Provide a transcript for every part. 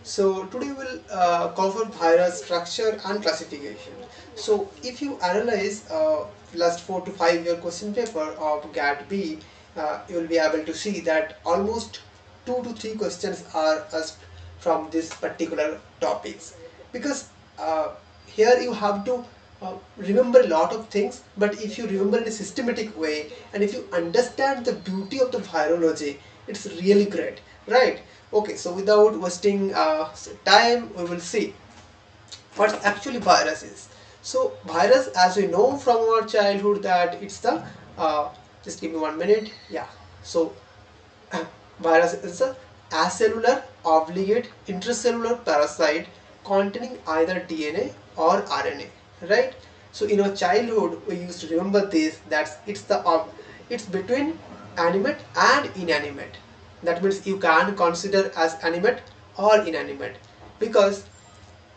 So today we'll cover virus structure and classification. So if you analyze last 4 to 5 year question paper of GAT-B, you will be able to see that almost 2 to 3 questions are asked from this particular topics, because here you have to remember a lot of things, but if you remember in a systematic way and if you understand the beauty of the virology, it's really great, right? Okay, so without wasting time, we will see what actually virus is. So virus, as we know from our childhood, that it's the just give me 1 minute. Yeah, so virus is a acellular obligate intracellular parasite containing either DNA or RNA, right? So in our childhood we used to remember this, that it's between animate and inanimate. That means you can consider as animate or inanimate, because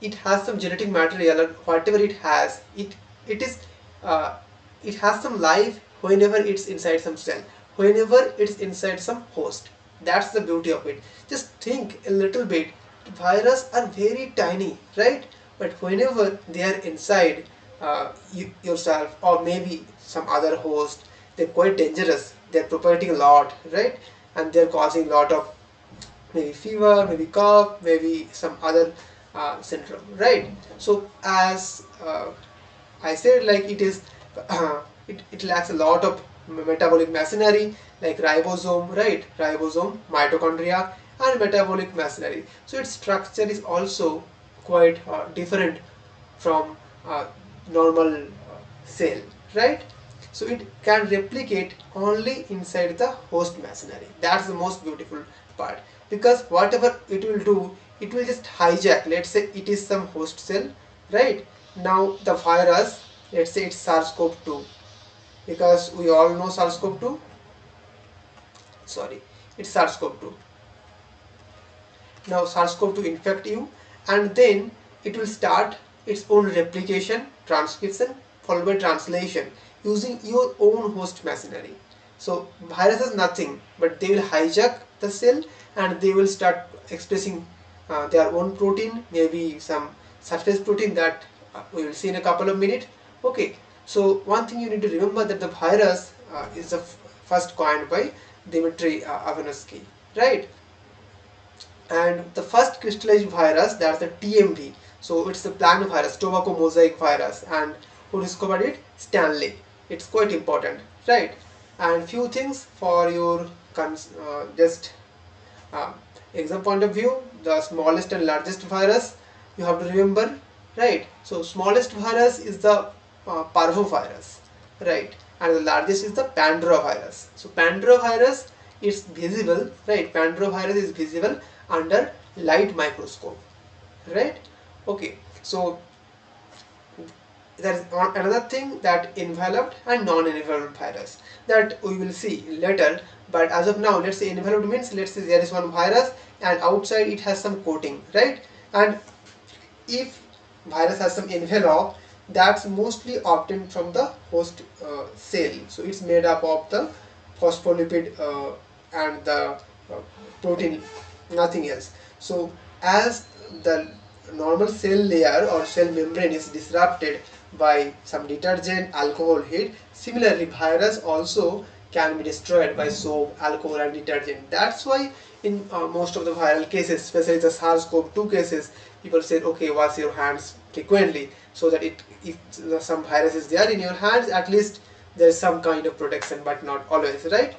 it has some genetic material, and whatever it has, it is uh, it has some life whenever it's inside some cell, whenever it's inside some host. That's the beauty of it. Just think a little bit. Viruses are very tiny, right? But whenever they are inside yourself or maybe some other host, they're quite dangerous. They're propagating a lot, right? And they're causing a lot of maybe fever, maybe cough, maybe some other syndrome, right? So as I said, like it is, it lacks a lot of metabolic machinery like ribosome, right? Ribosome, mitochondria, and metabolic machinery. So its structure is also quite different from normal cell, right? So it can replicate only inside the host machinery. That's the most beautiful part, because whatever it will do, it will just hijack. Let's say it is some host cell, right? Now the virus, let's say it's SARS-CoV-2, because we all know SARS-CoV-2. Sorry, it's SARS-CoV-2. Now SARS-CoV-2 infect you, and then it will start its own replication, transcription, followed by translation using your own host machinery. So virus is nothing, but they will hijack the cell and they will start expressing their own protein, maybe some surface protein that we will see in a couple of minutes. Okay, so one thing you need to remember, that the virus is the first coined by Dmitry Ivanovsky, right? And the first crystallized virus, that's the TMV. So it's the plant virus, tobacco mosaic virus, and who discovered it? Stanley. It's quite important, right? And few things for your just uh, exam point of view. The smallest and largest virus you have to remember, right? So smallest virus is the parvovirus, right? And the largest is the pandrovirus. So pandrovirus is visible, right? Pandrovirus is visible under light microscope, right? Okay, so there is another thing, that enveloped and non-enveloped virus, that we will see later. But as of now, let's say enveloped means, let's say there is one virus and outside it has some coating, right? And if virus has some envelope, that's mostly obtained from the host cell. So it's made up of the phospholipid and the protein, nothing else. So as the normal cell layer or cell membrane is disrupted by some detergent, alcohol, heat, similarly virus also can be destroyed by soap, alcohol, and detergent. That's why in most of the viral cases, especially the SARS-CoV-2 cases, people said, okay, wash your hands frequently, so that if some virus is there in your hands, at least there is some kind of protection, but not always, right?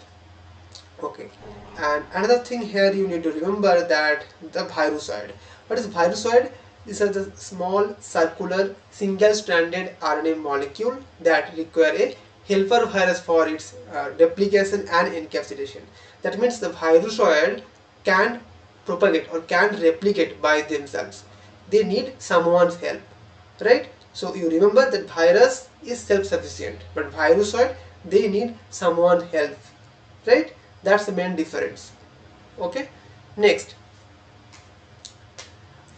Okay, and another thing here you need to remember, that the virusoid. What is virusoid? These are the small circular single-stranded RNA molecule that require a helper virus for its replication and encapsulation. That means the virusoid can propagate or can replicate by themselves. They need someone's help, right? So you remember that virus is self-sufficient, but virusoid, they need someone's help, right? That's the main difference. Okay, next,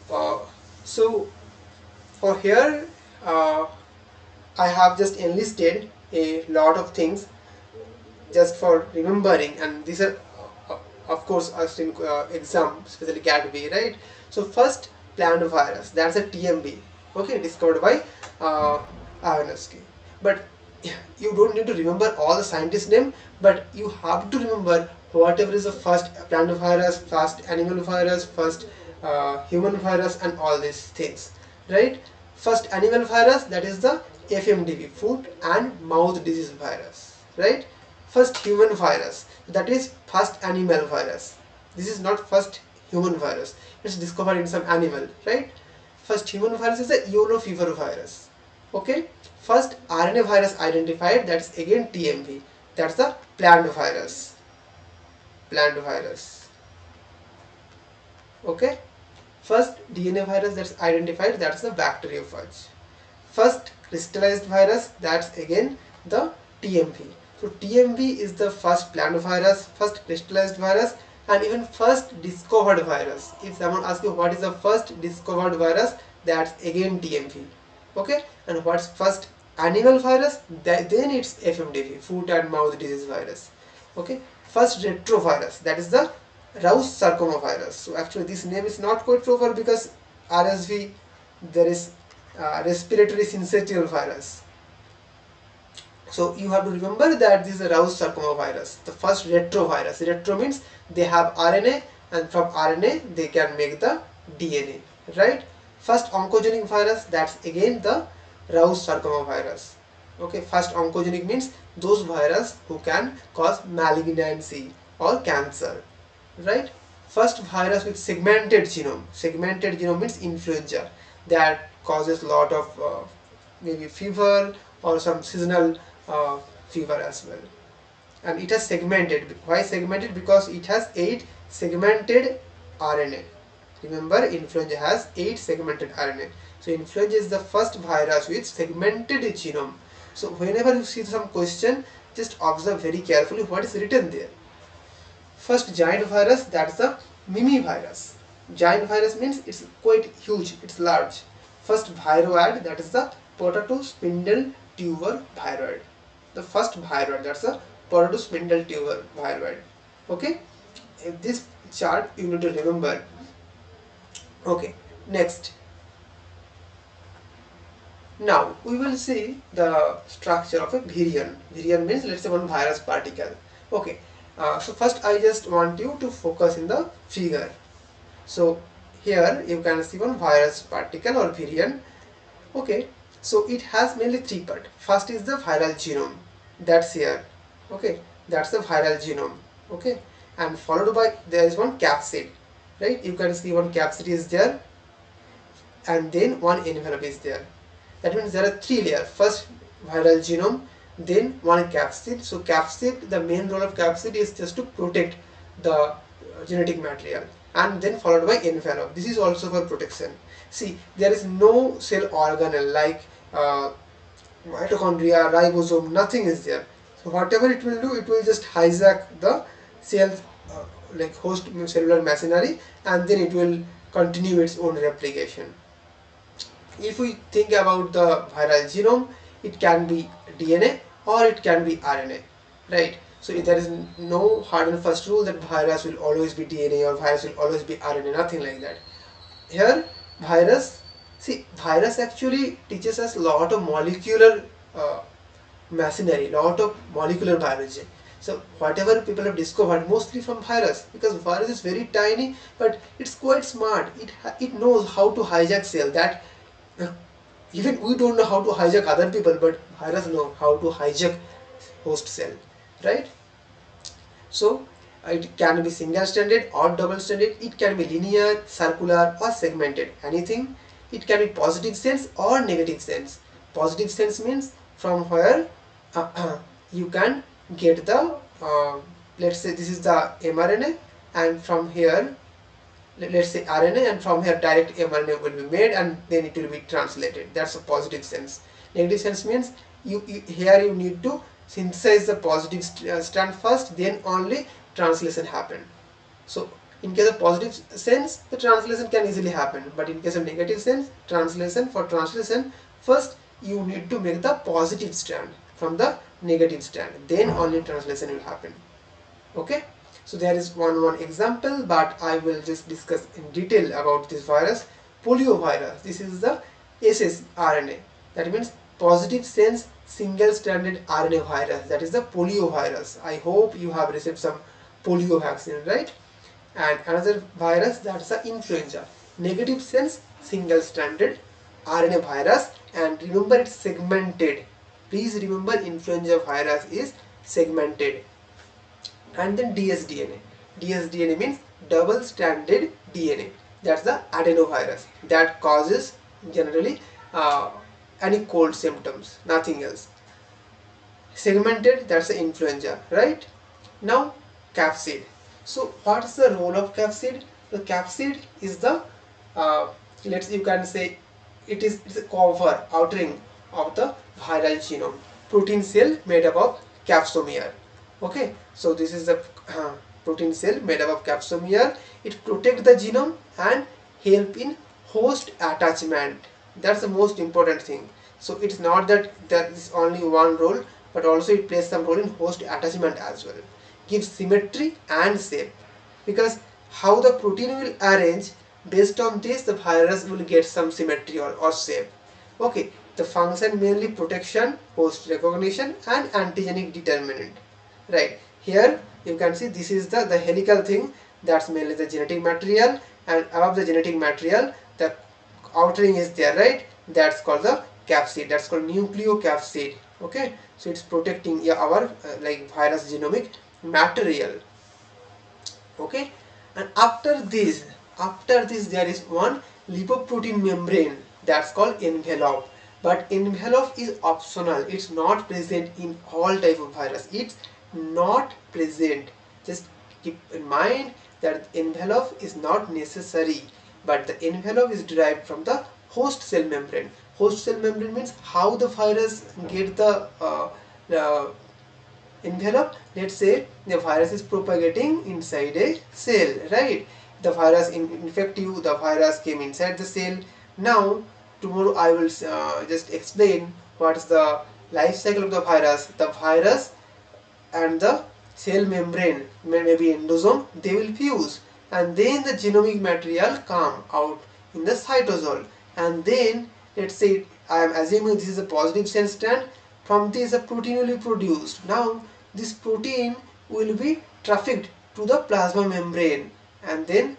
uh, so for here I have just enlisted a lot of things just for remembering, and these are of course asked in exam, especially GAT-B, right? So first plant virus, that's a TMB, okay, discovered by Ivanovsky. But you don't need to remember all the scientist name, but you have to remember whatever is the first plant virus, first animal virus, first human virus, and all these things, right? First animal virus, that is the FMDV, foot and mouth disease virus, right? First human virus, that is first animal virus. This is not first human virus, it's discovered in some animal, right? First human virus is the yellow fever virus, okay? First RNA virus identified, that's again TMV, that's the plant virus, okay? First DNA virus that's identified, that's the bacteriophage. First crystallized virus, that's again the TMV. So TMV is the first plant virus, first crystallized virus, and even first discovered virus. If someone asks you what is the first discovered virus, that's again TMV, okay? And what's first animal virus, then it's FMDV, foot and mouth disease virus, okay? First retrovirus, that is the Rous sarcoma virus. So actually this name is not quite proper because RSV, there is respiratory syncytial virus. So you have to remember that this is a Rous sarcoma virus, the first retrovirus. Retro means they have RNA, and from RNA they can make the DNA, right? First oncogenic virus, that's again the Rous sarcoma virus. Okay, first oncogenic means those virus who can cause malignancy or cancer, right? First virus with segmented genome. Segmented genome means influenza that causes lot of maybe fever or some seasonal fever as well. And it has segmented. Why segmented? Because it has 8 segmented RNA. Remember, influenza has 8 segmented RNA. So influenza is the first virus with segmented genome. So whenever you see some question, just observe very carefully what is written there. First giant virus, that's the Mimi virus. Giant virus means it's quite huge, it's large. First viroid, that is the potato spindle tuber viroid. The first viroid, that's the potato spindle tuber viroid. Okay, in this chart you need to remember. Okay, next. Now we will see the structure of a virion. Virion means, let's say, one virus particle. Okay, so first I just want you to focus in the figure. So here you can see one virus particle or virion. Okay, so it has mainly 3 parts. First is the viral genome, that's here. Okay, that's the viral genome. Okay, and followed by there is one capsid, right? You can see one capsid is there, and then one envelope is there. That means there are 3 layers. First viral genome, then one capsid. So capsid, the main role of capsid is just to protect the genetic material, and then followed by envelope. This is also for protection. See, there is no cell organelle like mitochondria, ribosome, nothing is there. So whatever it will do, it will just hijack the cell like host cellular machinery, and then it will continue its own replication. If we think about the viral genome, it can be DNA or it can be RNA, right? So there is no hard and fast rule that virus will always be DNA or virus will always be RNA, nothing like that. Here virus, see, virus actually teaches us a lot of molecular machinery, lot of molecular biology. So whatever people have discovered, mostly from virus, because virus is very tiny, but it's quite smart. It knows how to hijack cell. That even we don't know how to hijack other people, but virus know how to hijack host cell, right? So it can be single stranded or double stranded. It can be linear, circular, or segmented. Anything. It can be positive sense or negative sense. Positive sense means from where you can get the let's say this is the mRNA, and from here let's say RNA, and from here direct mRNA will be made and then it will be translated. That's a positive sense. Negative sense means here you need to synthesize the positive strand first, then only translation happen. So in case of positive sense, the translation can easily happen, but in case of negative sense, translation first you need to make the positive strand from the negative strand, then only translation will happen. Okay, So there is one example, but I will just discuss in detail about this virus. Poliovirus. This is the ssRNA. That means positive sense single stranded RNA virus. That is the poliovirus. I hope you have received some polio vaccine, right? And another virus, that's the influenza. Negative sense single stranded RNA virus, and remember it's segmented. Please remember influenza virus is segmented. And then dsDNA. dsDNA means double stranded DNA. That's the adenovirus that causes generally any cold symptoms, nothing else. Segmented, that's the influenza, right? Now capsid. So what's the role of capsid? The capsid is the you can say it's a cover, outering of the viral genome, protein cell made up of capsomere. Okay, so this is the protein cell made up of capsomere. It protects the genome and help in host attachment. That's the most important thing. So it's not that there is only one role, but also it plays some role in host attachment as well. Gives symmetry and shape, because how the protein will arrange, based on this the virus will get some symmetry or shape. Okay, the function mainly protection, host recognition, and antigenic determinant. Right, here you can see this is the helical thing, that's mainly the genetic material, and above the genetic material the outring is there, right? That's called the capsid, that's called nucleocapsid. Okay, so it's protecting our like virus genomic material. Okay, and after this there is one lipoprotein membrane, that's called envelope. But envelope is optional, it's not present in all type of virus, it's not present. Just keep in mind that envelope is not necessary, but the envelope is derived from the host cell membrane. Host cell membrane means how the virus get the envelope. Let's say the virus is propagating inside a cell, right? The virus infect you, the virus came inside the cell. Now tomorrow I will just explain what is the life cycle of the virus. The virus and the cell membrane, maybe endosome, they will fuse, and then the genomic material come out in the cytosol, and then let's say I am assuming this is a positive sense strand. From this a protein will be produced. Now this protein will be trafficked to the plasma membrane, and then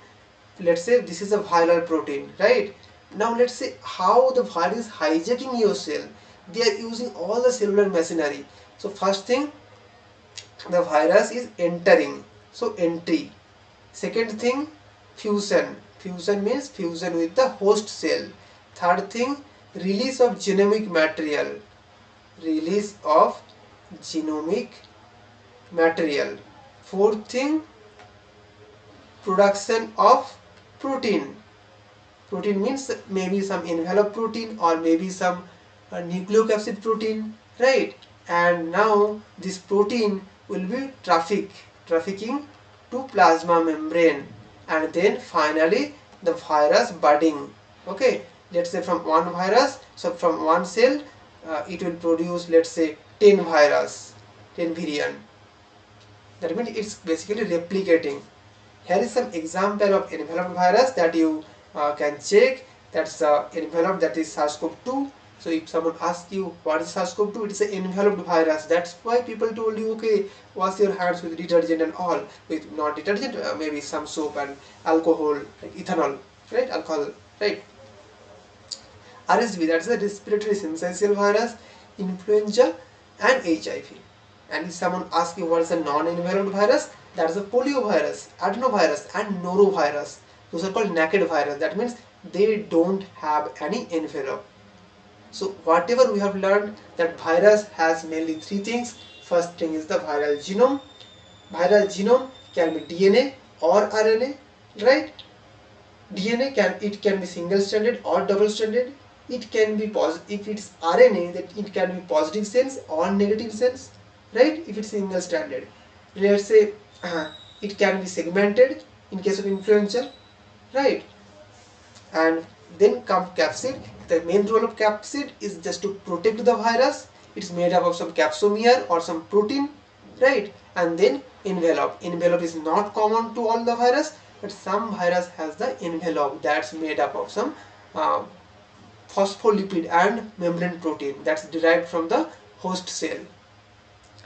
let's say this is a viral protein, right? Now let's say how the virus is hijacking your cell. They are using all the cellular machinery. So first thing, the virus is entering, so entry. Second thing, fusion. Fusion means fusion with the host cell. Third thing, release of genomic material. Release of genomic material. Fourth thing, production of protein. Protein means maybe some envelope protein or maybe some nucleocapsid protein, right? And now this protein will be trafficking to plasma membrane, and then finally the virus budding. Okay, let's say from one virus, so from one cell it will produce, let's say 10 virus, 10 virion. That means it's basically replicating. Here is some example of enveloped virus that you can check. That's the envelope, that is SARS-CoV-2. So if someone asks you what is SARS-CoV-2, it is an enveloped virus. That's why people told you, okay, wash your hands with detergent and all, with not detergent, maybe some soap and alcohol, like ethanol, right? Alcohol, right? RSV, that's a respiratory syncytial virus, influenza, and HIV. And if someone asks you what is a non-enveloped virus, that is a poliovirus, adenovirus, and norovirus. Those are called naked virus. That means they don't have any envelope. So whatever we have learned, that virus has mainly three things. First thing is the viral genome. Viral genome can be DNA or RNA, right? DNA can be single stranded or double stranded. It can be positive. If it's RNA, that it can be positive sense or negative sense, right? If it's single stranded, let's say it can be segmented in case of influenza, right? And then comes capsid. The main role of capsid is just to protect the virus. It's made up of some capsomere or some protein, right? And then envelope is not common to all the virus, but some virus has the envelope that's made up of some uh, phospholipid and membrane protein that's derived from the host cell,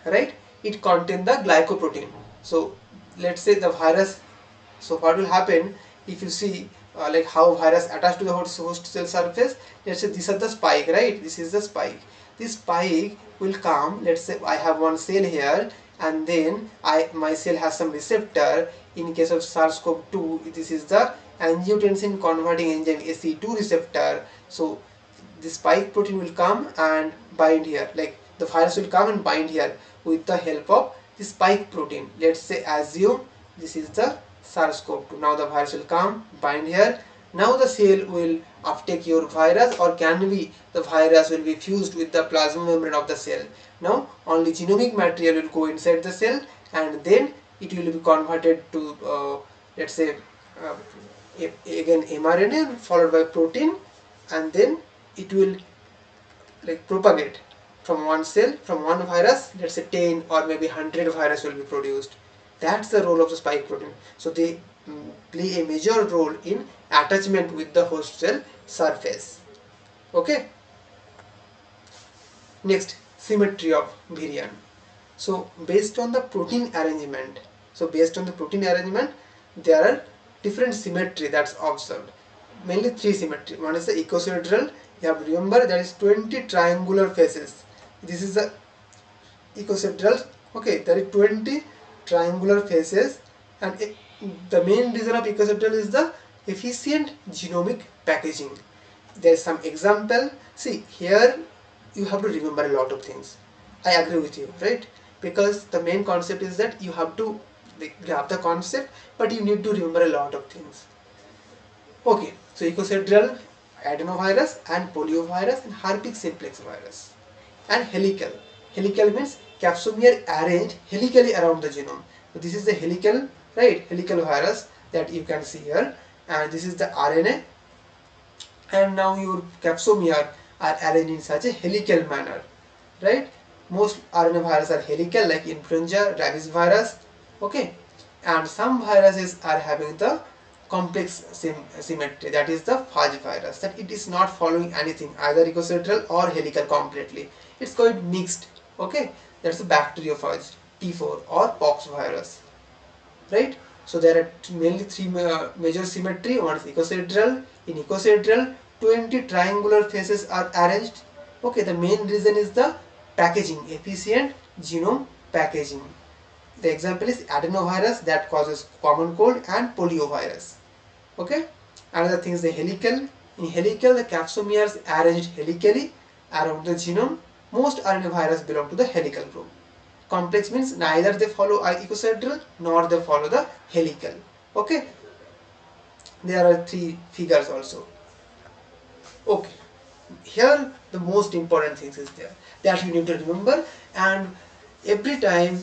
right? It contains the glycoprotein. So let's say the virus, so what will happen if you see like how virus attach to the host cell surface. Let's say these are the spike, right? This is the spike. This spike will come, let's say I have one cell here, and then my cell has some receptor. In case of SARS-CoV-2, this is the angiotensin converting enzyme ACE2 receptor. So the spike protein will come and bind here, like the virus will come and bind here with the help of the spike protein. Let's say assume this is the SARS-CoV-2. Now the virus will come, bind here. Now the cell will uptake your virus, or can be the virus will be fused with the plasma membrane of the cell. Now only genomic material will go inside the cell, and then it will be converted to let's say again mRNA followed by protein, and then it will like propagate from one cell, from one virus. Let's say 10 or maybe 100 virus will be produced. That's the role of the spike protein. So they play a major role in attachment with the host cell surface. Okay. Next, symmetry of virion. So based on the protein arrangement, there are different symmetry that's observed. Mainly three symmetry. One is the icosahedral. You have to remember there is 20 triangular faces. This is the icosahedral. Okay, there are 20 triangular faces, and the main reason of icosahedral is the efficient genomic packaging. There is some example. See here, you have to remember a lot of things. I agree with you, right? Because the main concept is that you have to grab the concept, but you need to remember a lot of things. Okay, so icosahedral, adenovirus and poliovirus and herpes simplex virus. And helical. Helical means capsomere arranged helically around the genome. So this is the helical, right? Helical virus that you can see here, and this is the RNA. And now your capsomere are arranged in such a helical manner, right? Most RNA viruses are helical, like influenza, rabies virus, okay? And some viruses are having the complex symmetry, that is the phage virus, that it is not following anything, either icosahedral or helical completely. It's quite mixed, okay? That's the bacteriophage, T4 or pox virus, right? So there are mainly three major symmetry. One is icosahedral. In icosahedral, 20 triangular faces are arranged. Okay, the main reason is the packaging, efficient genome packaging. The example is adenovirus that causes common cold, and poliovirus. Okay, another thing is the helical. In helical, the capsomeres arranged helically around the genome. Most RNA virus belong to the helical group. Complex means neither they follow icosahedral nor they follow the helical. Okay, there are three figures also. Okay, here the most important things is there that you need to remember, and every time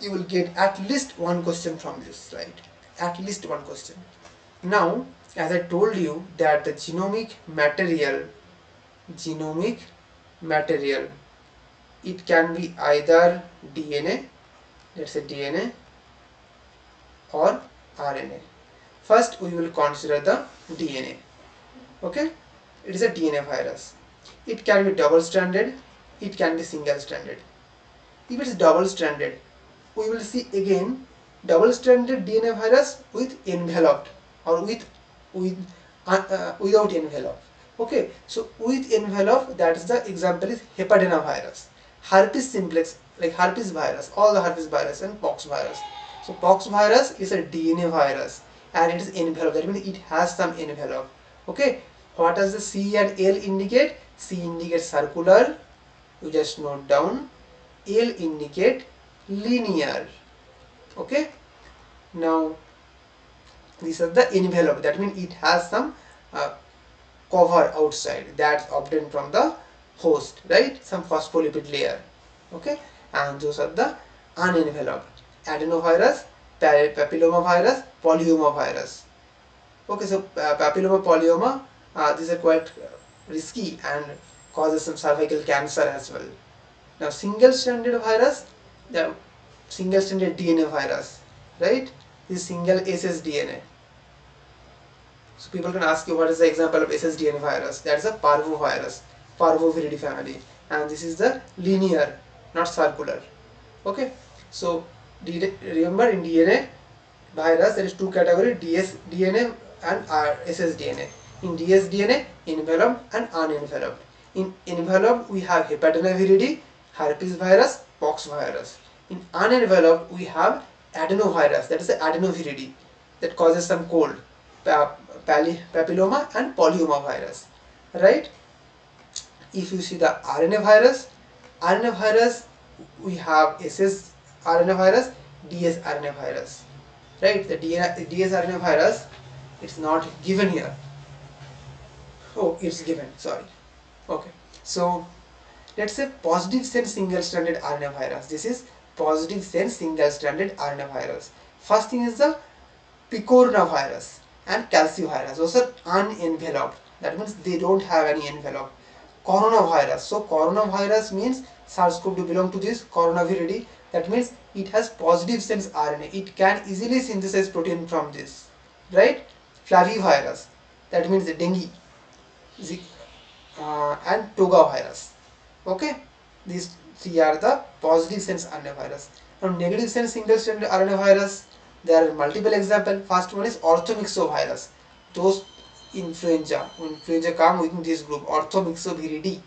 you will get at least one question from this slide, at least one question. Now, as I told you that the genomic material, it can be either DNA, let's say DNA, or RNA. First we will consider the DNA. Okay, it is a DNA virus. It can be double stranded, it can be single stranded. If it is double stranded, we will see again double stranded DNA virus with enveloped, or without envelope. Okay, so with envelope, that is the example is hepatinovirus, herpes simplex, like herpes virus, all the herpes virus, and pox virus. So pox virus is a DNA virus and it is enveloped, that means it has some envelope. Okay, what does the C and L indicate? C indicates circular, you just note down. L indicate linear. Okay, now this is the envelope, that means it has some cover outside that's obtained from the host, right? Some phospholipid layer. Okay, and those are the unenveloped: adenovirus, papillomavirus, polyomavirus. Okay, so papilloma, polyoma, these are quite risky and causes some cervical cancer as well. Now single stranded virus, single-stranded DNA virus, right? This is single ssDNA. So people can ask you what is the example of ssDNA virus? That is a parvovirus, parvoviridae family, and this is the linear, not circular. Okay, so remember in DNA virus there is two categories, dsDNA and ssDNA. In dsDNA, enveloped and unenveloped. In enveloped we have hepatinoviride, herpes virus, pox virus. In unenveloped we have adenovirus, that is the adenoviridae, that causes some cold, papilloma and polyoma virus, right? If you see the RNA virus we have SS RNA virus, DS RNA virus, right? The DS RNA virus, it's not given here. Oh, it's given, sorry. Okay, so let's say positive sense single-stranded RNA virus. This is positive sense single-stranded RNA virus. First thing is the picornavirus and calcivirus. Those are unenveloped. That means they don't have any envelope. Coronavirus. So coronavirus means SARS-CoV-2 belong to this coronaviridae. That means it has positive sense RNA. It can easily synthesize protein from this, right? Flavivirus. That means the dengue. And Toga virus. Okay, these three are the positive sense RNA virus. Now negative sense single-stranded RNA virus, there are multiple examples. First one is orthomyxovirus. Those influenza come within this group, orthomyxoviridae.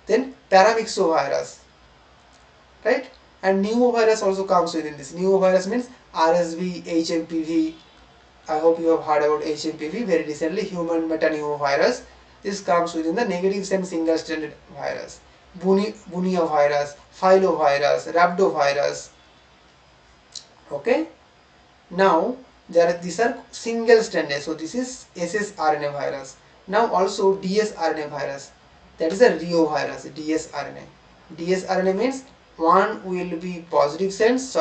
Then paramyxovirus, right? And pneumovirus also comes within this. Pneumovirus means RSV, HMPV. I hope you have heard about HMPV very recently, human metapneumovirus. This comes within the negative sense single-stranded virus. Bunia virus, filovirus, rhabdovirus. Okay. Now these are single-stranded. So this is ssRNA virus. Now also dsRNA virus. That is a reovirus. dsRNA. dsRNA means one will be positive sense,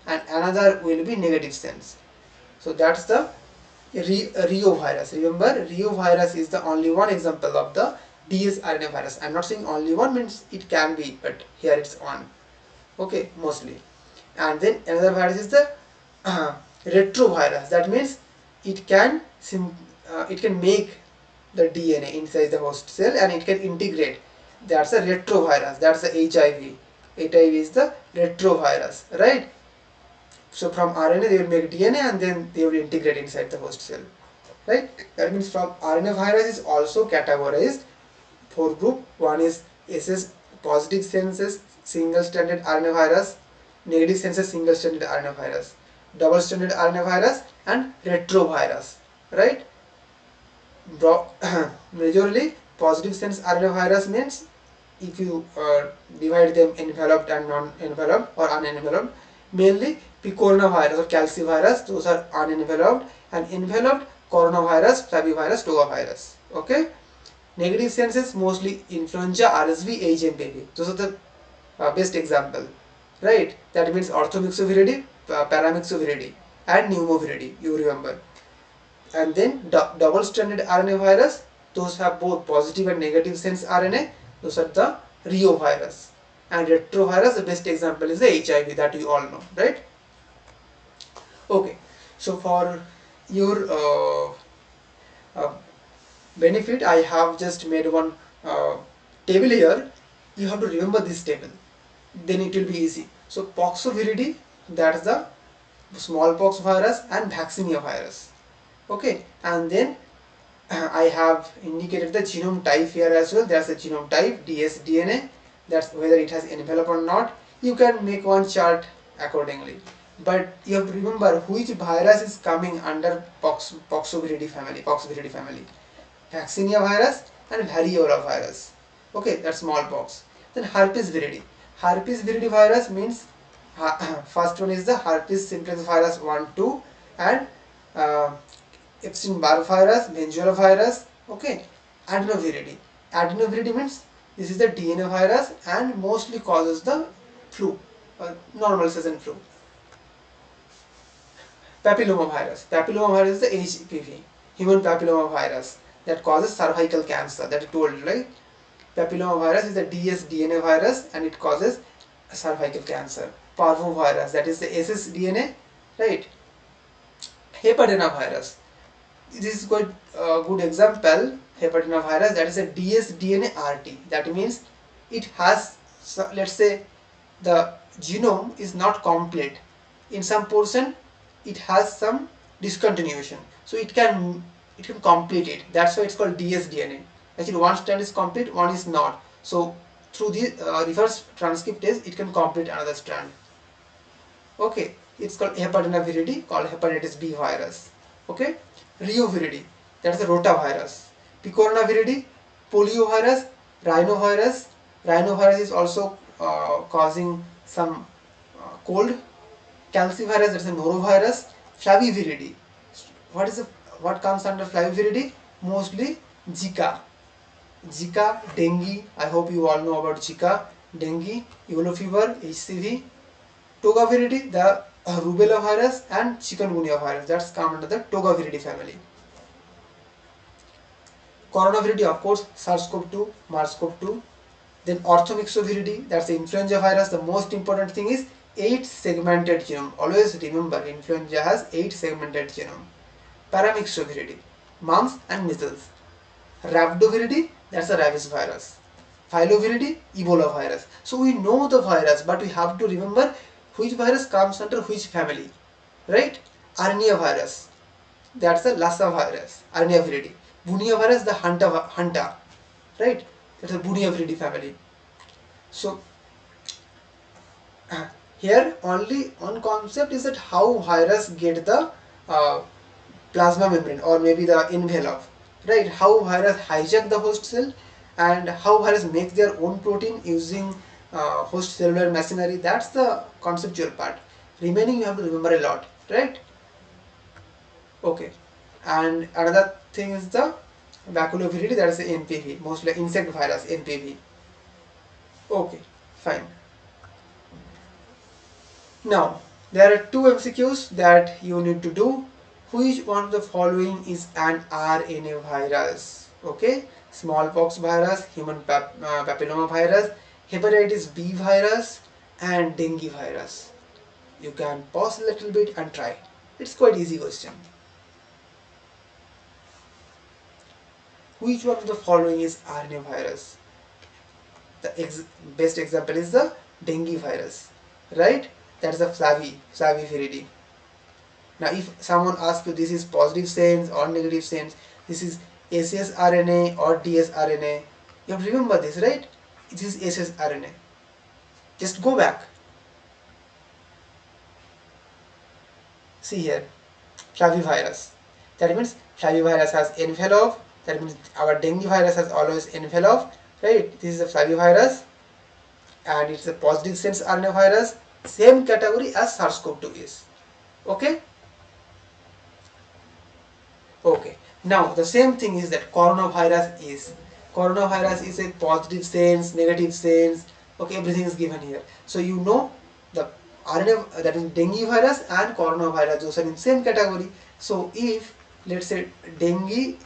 and another will be negative sense. So that's the reovirus. Remember, reovirus is the only one example of the dsRNA virus. I'm not saying only one, means it can be, but here it's one. Okay, mostly. And then another virus is the retrovirus. That means it can make the DNA inside the host cell and it can integrate. That's a retrovirus. That's the HIV. HIV is the retrovirus, right? So from RNA they will make DNA and then they will integrate inside the host cell, right? That means from RNA virus is also categorized four group. One is SS positive senses single-stranded RNA virus, negative senses single-stranded RNA virus, double-stranded RNA virus, and retrovirus, right? Majorly positive sense RNA virus means if you divide them enveloped and non-enveloped or unenveloped. Mainly picornavirus or calcivirus, those are unenveloped, and enveloped coronavirus, flavivirus, togavirus. Okay. Negative senses mostly influenza, RSV, HMPV. Those are the best example, right? That means orthomyxoviridae, paramyxoviridae, and pneumoviridae. You remember. And then double-stranded RNA virus. Those have both positive and negative sense RNA. Those are the reovirus. And retrovirus, the best example is the HIV that you all know, right? Okay, so for your benefit, I have just made one table here. You have to remember this table, then it will be easy. So poxoviridae, that's the smallpox virus and vaccinia virus. Okay, and then I have indicated the genome type here as well. There's a genome type, dsDNA. That's whether it has envelope or not. You can make one chart accordingly. But you have to remember which virus is coming under poxoviridae family. Vaccinia virus and variola virus. Okay, that's smallpox. Then herpes viridae. Herpes viridae virus means first one is the herpes simplex virus 1, 2, and Epstein-Barr virus, Menjola virus. Okay, adenoviridae. Adenoviridae means this is the DNA virus and mostly causes the flu, normal season flu. Papillomavirus. Papillomavirus is the HPV, human papillomavirus, that causes cervical cancer. That I told you, right? Papillomavirus is the dsDNA virus and it causes cervical cancer. Parvovirus, that is the ssDNA, right? Hepatinovirus, this is quite a good example. Hepatinovirus, that is a dsDNA RT. That means it has, let's say, the genome is not complete. In some portion, it has some discontinuation. So it can complete it. That's why it's called dsDNA. Actually, one strand is complete, one is not. So through the reverse transcriptase, it can complete another strand. Okay, it's called hepatinoviridi, called hepatitis B virus. Okay, rioviridi, that's a rotavirus. Picornaviridi, poliovirus, rhinovirus. Rhinovirus is also causing some cold. Calcivirus, that's a norovirus. Flaviviridi, what comes under flaviviridi? Mostly Zika. Zika, dengue. I hope you all know about Zika, dengue, yellow fever, HCV. Togaviridae, the rubella virus, and chikungunya virus, that's come under the Togaviridae family. Coronaviridae, of course, SARS-CoV-2, MERS-CoV-2. Then orthomyxoviridae, that's the influenza virus. The most important thing is 8 segmented genome. Always remember, influenza has 8 segmented genome. Paramyxoviridae, mumps and measles. Rhabdoviridae, that's a rabies virus. Filoviridae, Ebola virus. So we know the virus, but we have to remember which virus comes under which family, right? RNA virus, that's the Lassa virus, RNA viridae. Bunia virus, the Hanta, right? That's the Bunia viridae family. So here only one concept is that how virus get the plasma membrane or maybe the envelope, right? How virus hijack the host cell and how virus make their own protein using host cellular machinery. That's the conceptual part. Remaining you have to remember a lot, right? Okay. And another thing is the baculoviridae, that is the NPV, mostly insect virus, NPV. Okay, fine. Now, there are 2 MCQs that you need to do. Which one of the following is an RNA virus? Okay, smallpox virus, human papilloma virus, hepatitis B virus, and dengue virus. You can pause a little bit and try. It's quite easy question. Which one of the following is RNA virus? The best example is the dengue virus, right? That's the flaviviridae. Now if someone asks you this is positive sense or negative sense, this is ssRNA or dsRNA, you have to remember this, right? This is ssRNA. Just go back. See here, flavivirus. That means flavivirus has envelope. That means our dengue virus has always envelope, right? This is a flavivirus and it's a positive sense RNA virus. Same category as SARS-CoV-2 is. Okay? Okay. Now the same thing is that coronavirus is a positive sense, negative sense. Okay, everything is given here. So you know the RNA, that is dengue virus and coronavirus, those are in same category. So if let's say dengue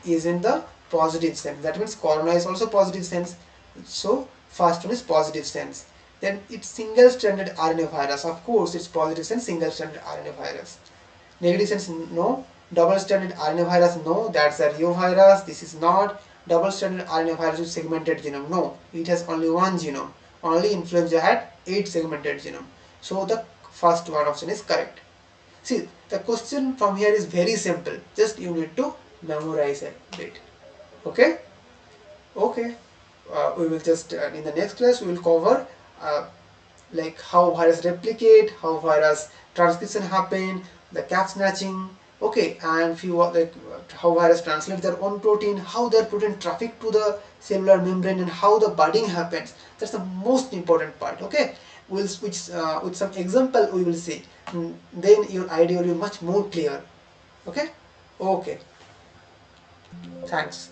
is in the positive sense, that means corona is also positive sense. So first one is positive sense. Then it's single-stranded RNA virus. Of course, it's positive sense, single-stranded RNA virus. Negative sense, no. Double-stranded RNA virus, no. That's a reovirus. This is not. Double-stranded RNA virus with segmented genome, no. It has only one genome. Only influenza had 8 segmented genome. So the first one option is correct. See, the question from here is very simple. Just you need to memorize a bit. Okay? Okay. We will just in the next class we will cover like how virus replicate, how virus transcription happen, the cap snatching, okay, and few like how virus translate their own protein, how their protein traffic to the cellular membrane, and how the budding happens. That's the most important part. Okay, we'll switch with some example we will see. Then your idea will be much more clear. Okay. Okay, thanks.